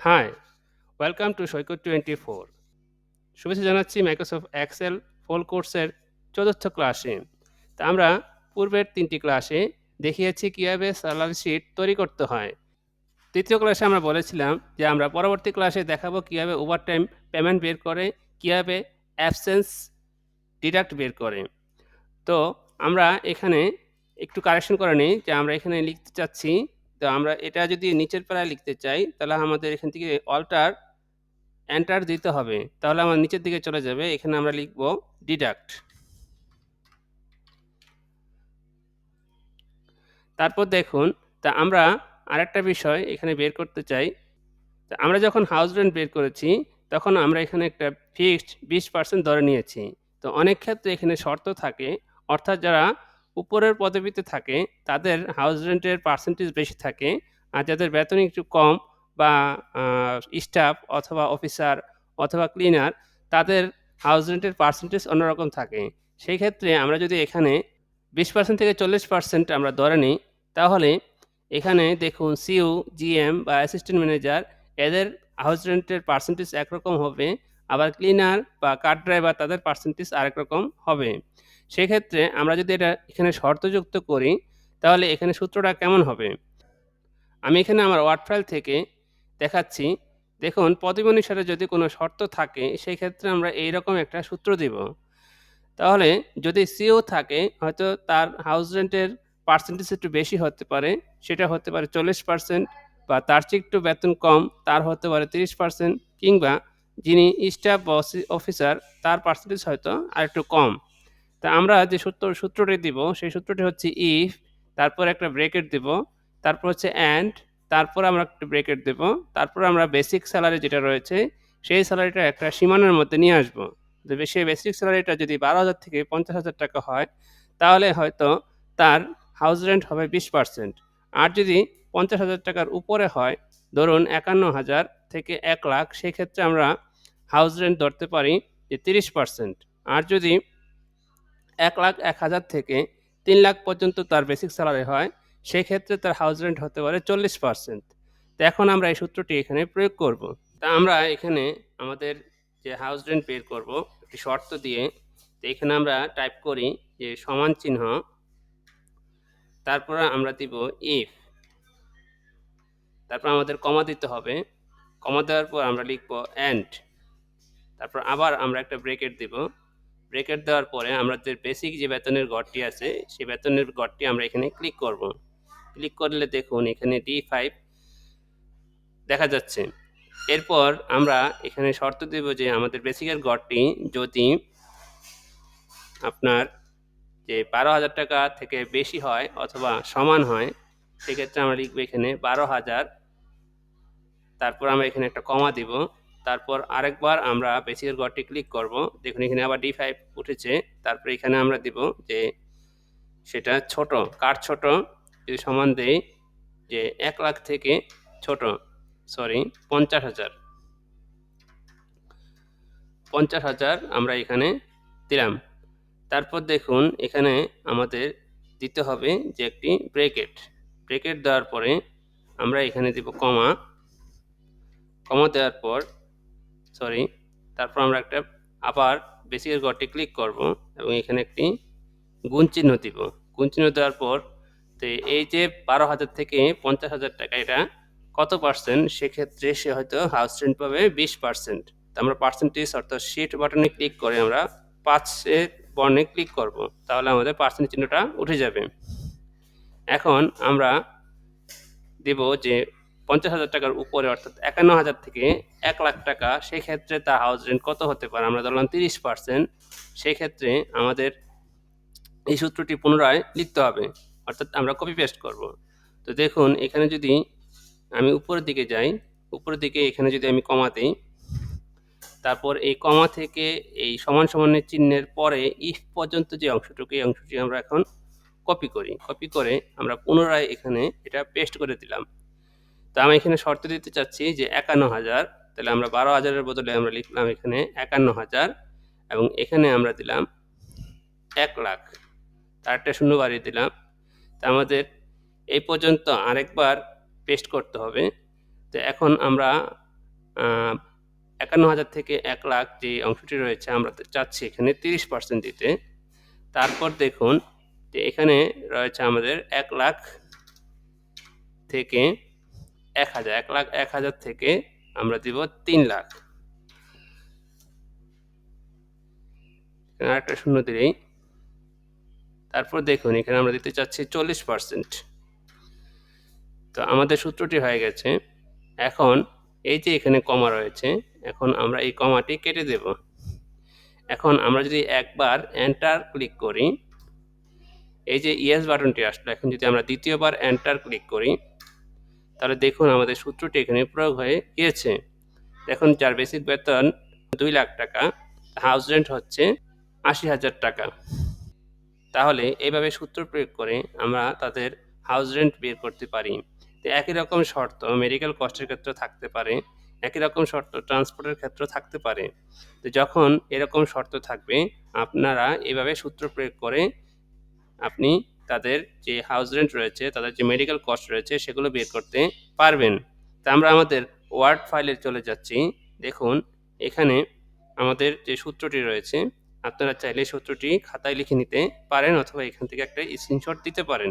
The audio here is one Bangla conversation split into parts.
হাই, ওয়েলকাম টু সৈকত 24। শুভেচ্ছা জানাচ্ছি মাইক্রোসফট এক্সেল ফুল কোর্সের ৪র্থ ক্লাসে। তা আমরা পূর্বের ৩টি ক্লাসে দেখিয়েছি কীভাবে স্যালারি শিট তৈরি করতে হয়। ৩য় ক্লাসে আমরা বলেছিলাম যে আমরা পরবর্তী ক্লাসে দেখাবো কীভাবে ওভারটাইম পেমেন্ট বের করে, কীভাবে অ্যাবসেন্স ডিডাক্ট বের করে। তো আমরা এখানে একটু কারেকশন করে নিই যে আমরা এখানে লিখতে চাচ্ছি, তো আমরা এটা যদি নিচের প্যারায় লিখতে চাই তাহলে আমাদের এখান থেকে অল্টার এন্টার দিতে হবে। তাহলে আমার নিচের দিকে চলে যাবে। এখানে আমরা লিখব ডিডাক্ট। তারপর দেখুন, তা আমরা আরেকটা বিষয় এখানে বের করতে চাই। তা আমরা যখন হাউস রেন্ট বের করেছি, তখন আমরা এখানে একটা ফিক্সড 20% ধরে নিয়েছি। তো অনেক ক্ষেত্রে এখানে শর্ত থাকে, অর্থাৎ যারা উপরের পদবিতে থাকে তাদের হাউস রেন্টের পার্সেন্টেজ বেশি থাকে। আর যাদের বেতন একটু কম বা আ স্টাফ অথবা অফিসার অথবা ক্লিনার, তাদের হাউস রেন্টের পার্সেন্টেজ অন্যরকম থাকে। সেই ক্ষেত্রে আমরা যদি এখানে 20% থেকে 40% আমরা ধরে নিই, তাহলে এখানে দেখুন সিইও, জিএম বা অ্যাসিস্ট্যান্ট ম্যানেজার এদের হাউস রেন্টের পার্সেন্টেজ একরকম হবে। আবার ক্লিনার বা কার ড্রাইভার তাদের পার্সেন্টেজ আরেক রকম হবে। সেক্ষেত্রে আমরা যদি এটা এখানে শর্তযুক্ত করি, তাহলে এখানে সূত্রটা কেমন হবে? আমি এখানে আমার ওয়ার্ড ফাইল থেকে দেখাচ্ছি। দেখুন, পদবী অনুসারে যদি কোনো শর্ত থাকে, সেক্ষেত্রে আমরা এইরকম একটা সূত্র দিব। তাহলে যদি সিও থাকে, হয়তো তার হাউস রেন্টের পার্সেন্টেজ একটু বেশি হতে পারে। সেটা হতে পারে 40% বা তার চেয়ে একটু বেতন কম, তার হতে পারে 30% কিংবা যিনি স্টাফ বা অফিসার তার পার্সেন্টেজ হয়তো আরেকটু কম। তা আমরা যে সূত্রটি দিব সেই সূত্রটি হচ্ছে ইফ, তারপর একটা ব্রেকেট দিব, তারপর হচ্ছে অ্যান্ড, তারপর আমরা একটা ব্রেকেট দেব, তারপর আমরা বেসিক স্যালারি যেটা রয়েছে সেই স্যালারিটা একটা সীমানার মধ্যে নিয়ে আসবো। সেই বেসিক স্যালারিটা যদি ১২,০০০ থেকে ৫০,০০০ টাকা হয়, তাহলে হয়তো তার হাউস রেন্ট হবে 20%। আর যদি ৫০,০০০ টাকার উপরে হয়, ধরুন ৫১,০০০ থেকে ১,০০,০০০, সেক্ষেত্রে আমরা হাউস রেন্ট ধরতে পারি যে 30%। আর যদি ১,০০,০০০ থেকে ৩,০০,০০০ পর্যন্ত তার বেসিক স্যালারি হয়, সেক্ষেত্রে তার হাউস রেন্ট হতে পারে 40%। তো এখন আমরা এই সূত্রটি এখানে প্রয়োগ করব। তা আমরা এখানে আমাদের যে হাউস রেন্ট বের করব একটি শর্ত দিয়ে, তো এখানে আমরা টাইপ করি যে সমান চিহ্ন, তারপরে আমরা দিব ইফ, তারপর আমাদের কমা দিতে হবে। কমা দেওয়ার পর আমরা লিখব অ্যান্ড, তারপর আবার আমরা একটা ব্রেকেট দিব। ব্রেকেট দেওয়ার পরে আমাদের বেসিক যে বেতনের ঘরটি আছে, সেই বেতনের ঘরটি আমরা এখানে ক্লিক করব। ক্লিক করলে দেখুন এখানে D5 দেখা যাচ্ছে। এরপর আমরা এখানে শর্ত দেব যে আমাদের বেসিকের ঘরটি যদি আপনার যে ১২,০০০ টাকা থেকে বেশি হয় অথবা সমান হয়, সেক্ষেত্রে আমরা লিখব এখানে ১২,০০০। তারপর আমরা এখানে একটা কমা দিব। তারপর আরেকবার আমরা বেসিকের ঘরটি ক্লিক করব। দেখুন এখানে আবার D5 উঠেছে। তারপর এখানে আমরা দিব যে সেটা ছোট, কার ছোট? যদি সমান দেই যে ১,০০,০০০ থেকে ছোট, সরি ৫০,০০০। ৫০,০০০ আমরা এখানে দিলাম। তারপর দেখুন এখানে আমাদের দিতে হবে যে একটি ব্রেকেট। ব্রেকেট দেওয়ার পরে আমরা এখানে দিব কমা। কমা দেওয়ার পর সরি, তারপর আমরা একটা আবার বেসিকের ঘরটি ক্লিক করব এবং এখানে একটি গুণ চিহ্ন দিব। গুণ চিহ্ন দেওয়ার পর তো এই যে ১২,০০০ থেকে ৫০,০০০ টাকা এটা কত পার্সেন্ট? সেক্ষেত্রে সে হয়তো হাউস রেন্ট পাবে 20%। তো আমরা পার্সেন্টেজ অর্থাৎ শিফট বাটনে ক্লিক করে আমরা ৫ এর বর্ণে ক্লিক করব। তাহলে আমাদের পার্সেন্ট চিহ্নটা উঠে যাবে। এখন আমরা দেব যে ৫০,০০০ টাকার উপরে অর্থাৎ ৫১,০০০ থেকে ১,০০,০০০ টাকা, সেক্ষেত্রে তার হাউস রেন্ট কত হতে পারে? আমরা ধরলাম 30%। সেক্ষেত্রে আমাদের এই সূত্রটি পুনরায় লিখতে হবে, অর্থাৎ আমরা কপি পেস্ট করব। তো দেখুন এখানে যদি আমি উপরের দিকে যাই, উপরের দিকে এখানে যদি আমি কমা দেই, তারপর এই কমা থেকে এই সমান সমানের চিহ্নের পরে ইফ পর্যন্ত যে অংশটুকু, এই অংশটি আমরা এখন কপি করি। কপি করে আমরা পুনরায় এখানে এটা পেস্ট করে দিলাম। তো আমি এখানে শর্ত দিতে চাচ্ছি যে ৫১,০০০, তাহলে আমরা ১২,০০০ এর বদলে আমরা লিখলাম এখানে ৫১,০০০ এবং এখানে আমরা দিলাম ১,০০,০০০। তার একটা শূন্য বাড়িয়ে দিলাম। তা আমাদের এই পর্যন্ত আরেকবার পেস্ট করতে হবে। তো এখন আমরা ৫১,০০০ থেকে ১,০০,০০০ যে অংশটি রয়েছে আমরা চাচ্ছি এখানে ৩০% দিতে। তারপর দেখুন যে এখানে রয়েছে আমাদের ১,০০,০০০ থেকে ১,০০০, ১,০০,০০০ ১,০০০ থেকে আমরা দিব ৩,০০,০০০। এখানে আরেকটা শূন্য দিলেই, তারপর দেখুন এখানে আমরা দিতে চাচ্ছি ৪০%। তো আমাদের সূত্রটি হয়ে গেছে। এখন এই যে এখানে কমা রয়েছে, এখন আমরা এই কমাটি কেটে দেব। এখন আমরা যদি একবার এন্টার ক্লিক করি, এই যে ইয়েস বাটনটি আসলো, এখন যদি আমরা দ্বিতীয়বার এন্টার ক্লিক করি, তাহলে দেখুন আমাদের সূত্রটি এখানে প্রয়োগ হয়ে গিয়েছে। দেখুন যার বেসিক বেতন ২,০০,০০০ টাকা, হাউস রেন্ট হচ্ছে ৮০,০০০ টাকা। তাহলে এইভাবে সূত্র প্রয়োগ করে আমরা তাদের হাউস রেন্ট বের করতে পারি। তো একই রকম শর্ত মেডিকেল কস্টের ক্ষেত্রে থাকতে পারে, একই রকম শর্ত ট্রান্সপোর্টের ক্ষেত্রেও থাকতে পারে। তো যখন এরকম শর্ত থাকবে, আপনারা এভাবে সূত্র প্রয়োগ করে আপনি তাদের যে হাউস রেন্ট রয়েছে, তাদের যে মেডিকেল কস্ট রয়েছে সেগুলো বের করতে পারবেন। তো আমরা আমাদের ওয়ার্ড ফাইলে চলে যাচ্ছি। দেখুন এখানে আমাদের যে সূত্রটি রয়েছে, আপনারা চাইলে সূত্রটি খাতায় লিখে নিতে পারেন অথবা এখান থেকে একটা স্ক্রিনশট দিতে পারেন।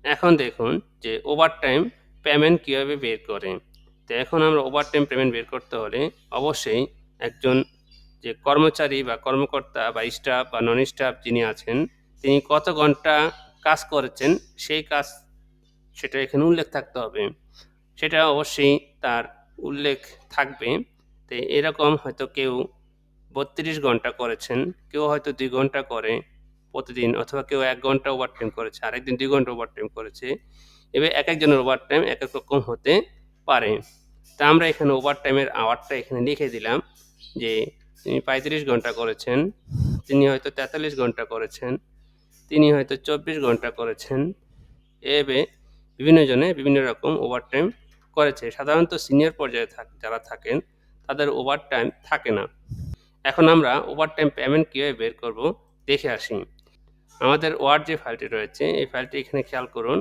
এখন দেখুন যে ওভারটাইম পেমেন্ট কীভাবে বের করে। তো এখন আমরা ওভারটাইম পেমেন্ট বের করতে হলে অবশ্যই একজন যে কর্মচারী বা কর্মকর্তা বা স্টাফ বা নন স্টাফ যিনি আছেন, তিনি কত ঘন্টা কাজ করেছেন সেই কাজ সেটা এখানে উল্লেখ থাকতে হবে। সেটা অবশ্যই তার উল্লেখ থাকবে। তো এরকম হয়তো কেউ ৩২ ঘন্টা করেছেন, কেউ হয়তো ২ ঘন্টা করে প্রতিদিন, অথবা কেউ ১ ঘন্টা ওভারটাইম করেছে, আরেকদিন ২ ঘন্টা ওভারটাইম করেছে। এভাবে একেকজনের ওভারটাইম একেক রকম হতে পারে। তা আমরা এখানে ওভারটাইমের আওয়ারটা এখানে লিখে দিলাম যে তিনি ৩৫ ঘন্টা করেছেন, তিনি হয়তো ৪৩ ঘন্টা করেছেন, তিনি হয়তো ২৪ ঘন্টা করেছেন। এভাবে বিভিন্ন জনে বিভিন্ন রকম ওভারটাইম করেছে। সাধারণত সিনিয়র পর্যায়ে যারা থাকেন তাদের ওভারটাইম থাকে না। এখন আমরা ওভারটাইম পেমেন্ট কীভাবে বের করব দেখে আসি। আমাদের ওয়ার্ড যে ফাইলটি রয়েছে এই ফাইলটি এখানে খেয়াল করুন।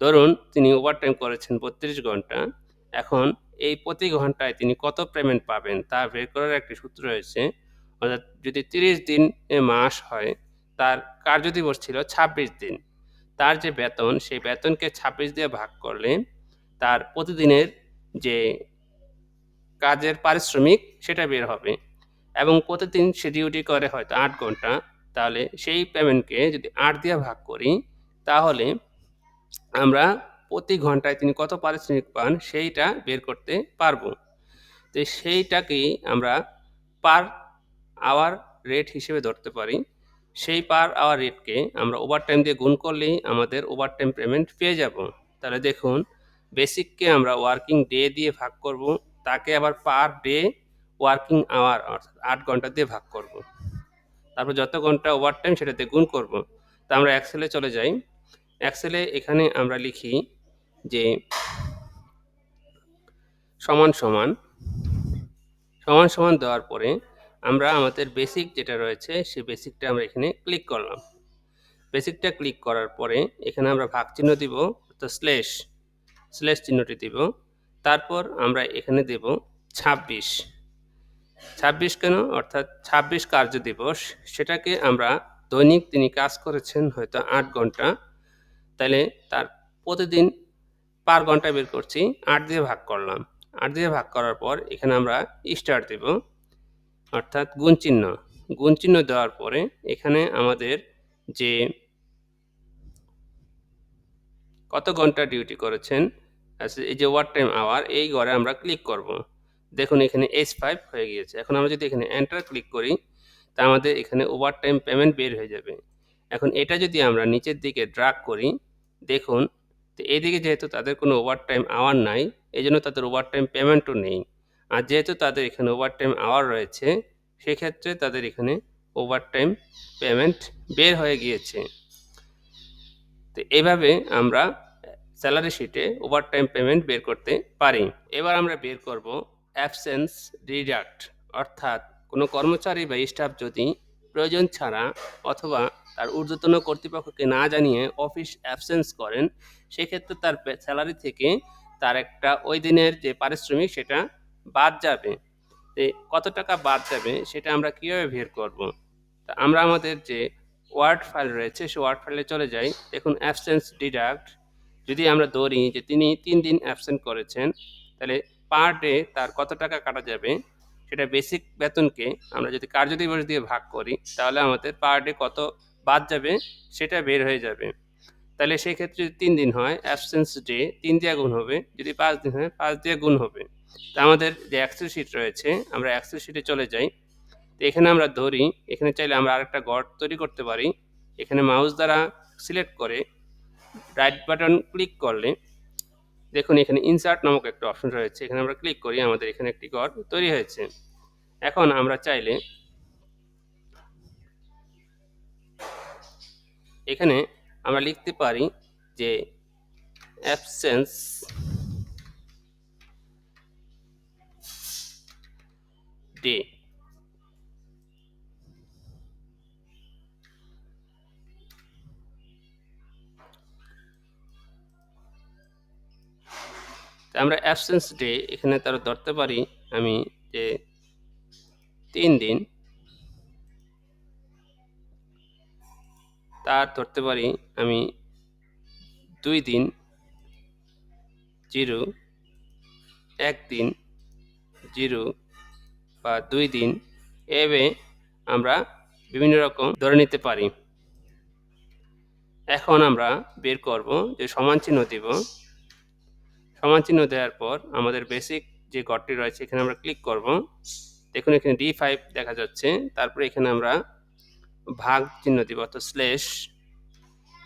ধরুন তিনি ওভারটাইম করেছেন ৩২ ঘন্টা। এখন এই প্রতি ঘন্টায় তিনি কত পেমেন্ট পাবেন তা বের করার একটি সূত্র রয়েছে। অর্থাৎ যদি ৩০ দিন মাস হয়, তার কার্যদিবস ছিল ২৬ দিন। তার যে বেতন সেই বেতনকে ২৬ দিয়ে ভাগ করলে তার প্রতিদিনের যে কাজের পারিশ্রমিক সেটা বের হবে, এবং প্রতিদিন সে ডিউটি করে হয়তো ৮ ঘন্টা। তাহলে সেই পেমেন্টকে যদি ৮ দিয়ে ভাগ করি, তাহলে আমরা প্রতি ঘন্টায় তিনি কত পারিশ্রমিক পান সেইটা বের করতে পারবো। তো সেইটাকেই আমরা পার আওয়ার রেট হিসেবে ধরতে পারি। সেই পার আওয়ার রেটকে আমরা ওভারটাইম দিয়ে গুণ করলেই আমাদের ওভারটাইম পেমেন্ট পেয়ে যাব। তাহলে দেখুন বেসিককে আমরা ওয়ার্কিং ডে দিয়ে ভাগ করব, তাকে আবার পার ডে ওয়ার্কিং আওয়ার অর্থাৎ ৮ ঘন্টা দিয়ে ভাগ করব। তারপর যত ঘন্টা ওভারটাইম সেটাতে গুণ করব। তো আমরা এক্সেলে চলে যাই। এক্সেলে এখানে আমরা লিখি যে সমান, সমান, সমান, সমান দেওয়ার পরে আমরা আমাদের বেসিক যেটা রয়েছে সেই বেসিকটা আমরা এখানে ক্লিক করলাম। বেসিকটা ক্লিক করার পরে এখানে আমরা ভাগ চিহ্ন দিব, তো স্ল্যাশ চিহ্নটি দিব। তারপর আমরা এখানে দেব ২৬। ২৬ কেন? অর্থাৎ ২৬ কার্য দিবস, সেটাকে আমরা দৈনিক তিনি কাজ করেছেন হয়তো ৮ ঘন্টা, তাহলে তার প্রতিদিন পার ঘন্টা বের করছি, ৮ দিয়ে ভাগ করলাম। ৮ দিয়ে ভাগ করার পর এখানে আমরা স্টার দেব, অর্থাৎ গুণ চিহ্ন। গুণ চিহ্ন দেওয়ার পরে এখানে আমাদের যে কত ঘন্টা ডিউটি করেছেন, এই যে ওভারটাইম আওয়ার, এই ঘরে আমরা ক্লিক করব। দেখুন এখানে H5 হয়ে গিয়েছে। এখন আমরা যদি এখানে এন্টার ক্লিক করি, তা আমাদের এখানে ওভারটাইম পেমেন্ট বের হয়ে যাবে। এখন এটা যদি আমরা নিচের দিকে ড্রাগ করি, দেখুন তো এদিকে যেহেতু তাদের কোনো ওভারটাইম আওয়ার নাই, এজন্য তাদের ওভারটাইম পেমেন্টও নেই। আর যেহেতু তাদের এখানে ওভারটাইম আওয়ার রয়েছে, সেক্ষেত্রে তাদের এখানে ওভারটাইম পেমেন্ট বের হয়ে গিয়েছে। তো এভাবে আমরা স্যালারি শিটে ওভারটাইম পেমেন্ট বের করতে পারি। এবার আমরা বের করব অ্যাবসেন্স ডিডাক্ট, অর্থাৎ কোনো কর্মচারী বা স্টাফ যদি প্রয়োজন ছাড়া অথবা তার ঊর্ধ্বতন কর্তৃপক্ষকে না জানিয়ে অফিস অ্যাবসেন্স করেন, সেক্ষেত্রে তার স্যালারি থেকে তার একটা ওই দিনের যে পারিশ্রমিক সেটা বাদ যাবে। কত টাকা বাদ যাবে সেটা আমরা কিভাবে বের করব? তা আমরা আমাদের যে ওয়ার্ড ফাইল রয়েছে সেই ওয়ার্ড ফাইলে চলে যাই। দেখুন অ্যাবসেন্স ডিডাক্ট যদি আমরা ধরি যে তিনি ৩ দিন অ্যাবসেন্ট করেছেন, তাহলে পার ডে তার কত টাকা কাটা যাবে সেটা বেসিক বেতনকে আমরা যদি কার্যদিবস দিয়ে ভাগ করি তাহলে আমাদের পার ডে কত বাদ যাবে সেটা বের হয়ে যাবে। তাহলে সেক্ষেত্রে যদি ৩ দিন হয় অ্যাবসেন্স ডে ৩ দিয়ে গুণ হবে। যদি ৫ দিন হয় ৫ দিয়ে গুণ হবে। তো আমাদের যে এক্সেল শিট রয়েছে আমরা এক্সেল শিটে চলে যাই। তো এখানে আমরা ধরি, এখানে চাইলে আমরা আরেকটা ঘর তৈরি করতে পারি। এখানে মাউস দ্বারা সিলেক্ট করে রাইট বাটন ক্লিক করলে দেখুন এখানে ইনসার্ট নামক একটা অপশন রয়েছে। এখানে আমরা ক্লিক করি, আমাদের এখানে একটি ঘর তৈরি হয়েছে। এখন আমরা চাইলে এখানে আমরা লিখতে পারি যে অ্যাবসেন্স ডে। আমরা অ্যাবসেন্স ডে এখানে তারা ধরতে পারি আমি যে ৩ দিন, তার ধরতে পারি আমি ২ দিন, 0, ১ দিন, 0 বা ২ দিন, এভাবে আমরা বিভিন্ন রকম ধরে নিতে পারি। এখন আমরা বের করব যে সমান চিহ্ন দিব। সমান চিহ্ন দেওয়ার পর আমাদের বেসিক যে ঘরটি রয়েছে এখানে আমরা ক্লিক করব। দেখুন এখানে D5 দেখা যাচ্ছে। তারপরে এখানে আমরা ভাগ চিহ্ন দিব অর্থাৎ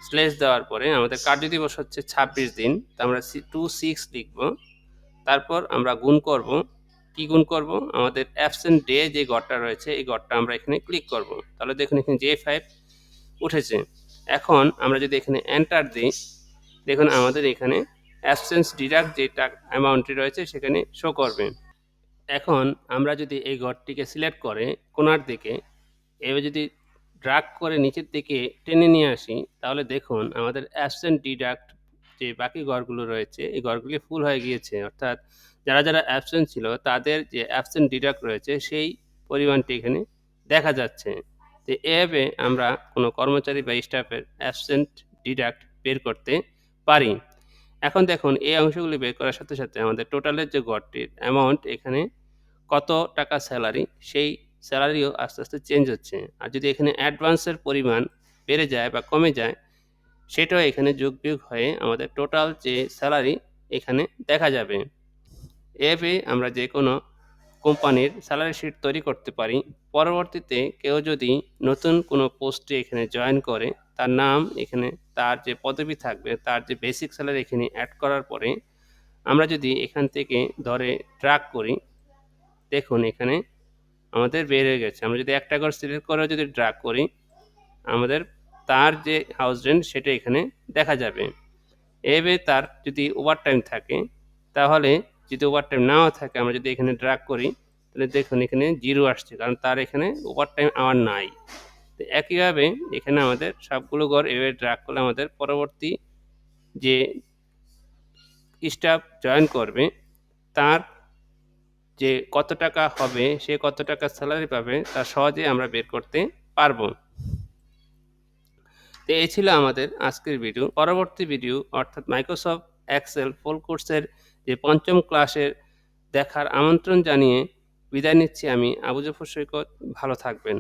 স্ল্যাশ দেওয়ার পরে আমাদের কার্যদিবস হচ্ছে ২৬ দিন। তো আমরা 26 লিখব। তারপর আমরা গুণ করব। কি গুণ করব? আমাদের অ্যাবসেন্ট ডে যে ঘরটা রয়েছে এই ঘরটা আমরা এখানে ক্লিক করব। তাহলে দেখুন এখানে J5 উঠেছে। এখন আমরা যদি এখানে এন্টার দিই, দেখুন আমাদের এখানে অ্যাবসেন্স ডিডাক্ট যে অ্যামাউন্টটি রয়েছে সেখানে শো করবে। এখন আমরা যদি এই ঘরটিকে সিলেক্ট করে কোণার দিকে এভাবে যদি ড্রাগ করে নিচের দিকে টেনে নিয়ে আসি, তাহলে দেখুন আমাদের অ্যাবসেন্ট ডিডাক্ট যে বাকি ঘরগুলো রয়েছে এই ঘরগুলি ফুল হয়ে গিয়েছে। অর্থাৎ যারা অ্যাবসেন্ট ছিল তাদের যে অ্যাবসেন্ট ডিডাক্ট রয়েছে সেই পরিমাণটি এখানে দেখা যাচ্ছে। তো এভাবে আমরা কোনো কর্মচারী বা স্টাফের অ্যাবসেন্ট ডিডাক্ট বের করতে পারি। এখন দেখুন এই অংশগুলি বের করার সাথে সাথে আমাদের টোটালের যে ঘরটির অ্যামাউন্ট এখানে কত টাকা স্যালারি সেই স্যালারিও আস্তে আস্তে চেঞ্জ হচ্ছে। আর যদি এখানে অ্যাডভান্সের পরিমাণ বেড়ে যায় বা কমে যায় সেটাও এখানে যোগ-বিয়োগ হয়ে আমাদের টোটাল যে স্যালারি এখানে দেখা যাবে। এভাবে আমরা যেকোনো কোম্পানির স্যালারি শিট তৈরি করতে পারি। পরবর্তীতে কেউ যদি নতুন কোনো পোস্টে এখানে জয়েন করে, তার নাম এখানে তার যে পদবি থাকবে, তার যে বেসিক স্যালারি এখানে এড করার পরে আমরা যদি এখান থেকে ধরে ড্রাগ করি, দেখুন এখানে আমাদের বের হয়ে গেছে। আমরা যদি একটা ঘর সিলেক্ট করেও যদি ড্রাগ করি, আমাদের তার যে হাউস রেন্ট সেটা এখানে দেখা যাবে। এভাবে তার যদি ওভারটাইম থাকে, তাহলে যদি ওভারটাইম নাও থাকে আমরা যদি এখানে ড্রাগ করি, তাহলে দেখুন এখানে 0 আসছে। কারণ তার এখানে ওভারটাইম আওয়ার নাই। তো একইভাবে এখানে আমাদের সবগুলো ঘর এভাবে ড্রাগ করলে আমাদের পরবর্তী যে স্টাফ জয়েন করবে, তার যে কত টাকা হবে, সে কত টাকা স্যালারি পাবে তা সহজেই আমরা বের করতে পারবো। তো এই ছিল আমাদের আজকের ভিডিও। পরবর্তী ভিডিও অর্থাৎ মাইক্রোসফট এক্সেল ফুল কোর্সের যে ৫ম ক্লাসের দেখার আমন্ত্রণ জানিয়ে বিদায় নিচ্ছি আমি আবু জাফর সৈকত। ভালো থাকবেন।